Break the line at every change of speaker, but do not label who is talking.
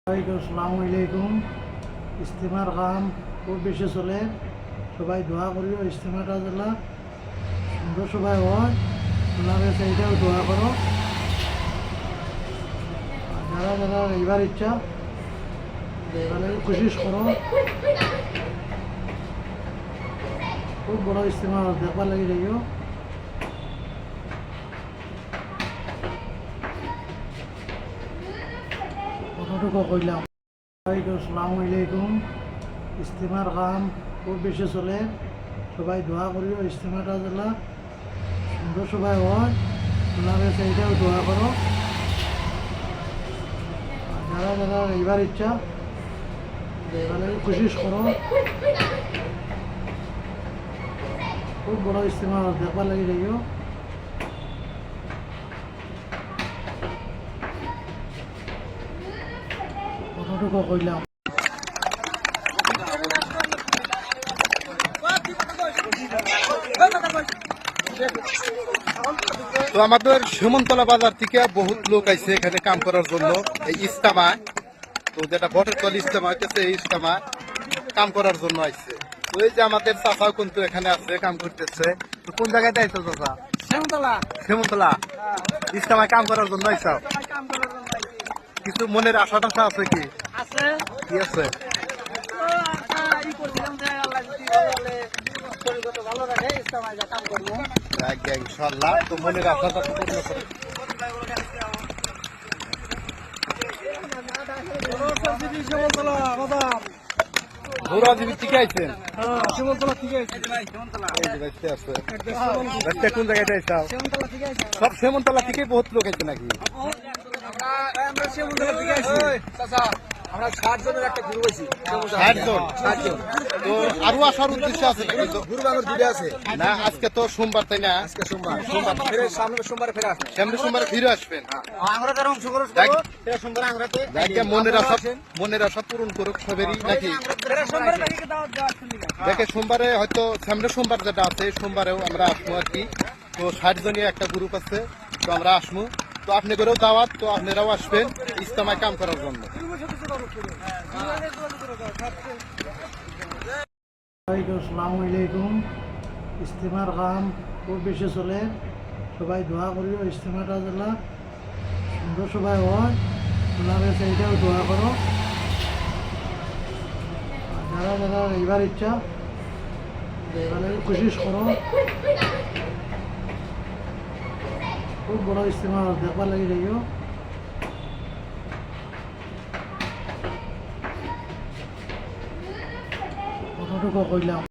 আসসালামু আলাইকুম। ইস্তেমার কাম খুব বেশি চলে, সবাই দোয়া করিও ইস্তেমাটা যেন সুন্দর সবাই হয়। ওনাদের সেইটাও দোয়া করো। যারা যারা এইবার ইচ্ছা এবারে কোশিশ করো। খুব বড় ইস্তেমা দেখবার লাগি যাইও। কতটুকু কইলাম। আসসালামু আলাইকুম। ইস্তেমার কাম খুব বেশি চলে, সবাই দোয়া করিও ইস্তেমাটা যেন সুন্দর সবাই হয়। ওনাদের সেইটাও দোয়া করো। যারা যারা এইবার ইচ্ছা এবারে কোশিশ করো। খুব বড় ইস্তেমা দেখবার লাগি যাইও। কতটুকু কইলাম।
তো আমাদের সুমনতলা বাজার থেকে বহুত লোক আইছে এখানে কাম করার জন্য এই ইস্তেমায়। তো যেটা বটেরতল ইস্তেমা হইতেছে, এই ইস্তেমা কাম করার জন্য আইছে। তো এই যে আমাদের চাচাও কিন্তু এখানে আছে, কাম করতেছে। তো কোন জায়গায় আইছো চাচা? শ্যামন্তলা ইস্তেমায় কাম করার জন্য আইছো? কিছু মনের আশা টাশা আছে কি? কি আছে? ইনশাল্লাহ, তো মনের আশাটা পূর্ণ করে। গৌরাজীবী ঠিক আইছেন? কোন জায়গায় আইসাও? সব শ্যামন্তলা থেকে বহুত লোক আইছে নাকি?
আমরা 60 জনের একটা গ্রুপ আছি।
60 জন? তো আরো আসার উদ্দেশ্য আছে নাকি?
গ্রুপ আমার দুটো আছে।
না, আজকে তো সোমবার, তাই না?
আজকে সোমবারে ফেরে আসবে।
সামনে সোমবারে ফিরে আসবেন।
আমরা যারা অংশগ্রহণ করবো ফেরে সোমবারে আমরাতে
দেখে মনের আশা পূরণ করুক সবেরই নাকি?
ফেরে সোমবারে বাকিকে দাওয়াত দেওয়ার জন্য।
দেখে সোমবারে হয়তো সামনে সোমবার যেটা আছে, সোমবারেও আমরা আসবো আর কি। তো 60 জনের একটা গ্রুপ আছে, তো আমরা আসবো। তো আপনি করেও দাওয়াত, তো আপনারাও আসবেন ইস্তেমায় কাম করার জন্য।
আসসালামু আলাইকুম। ইস্তেমার কাম খুব বেশি চলে, সবাই দোয়া করিও ইস্তেমাটা যেন সুন্দর সবাই হয়। ওনাদের সেইটাও দোয়া করো। যারা যারা এইবার ইচ্ছা এবারে কোশিশ করো। খুব বড় ইস্তেমা দেখবার লাগি যাইও। কতটুকু কইলাম।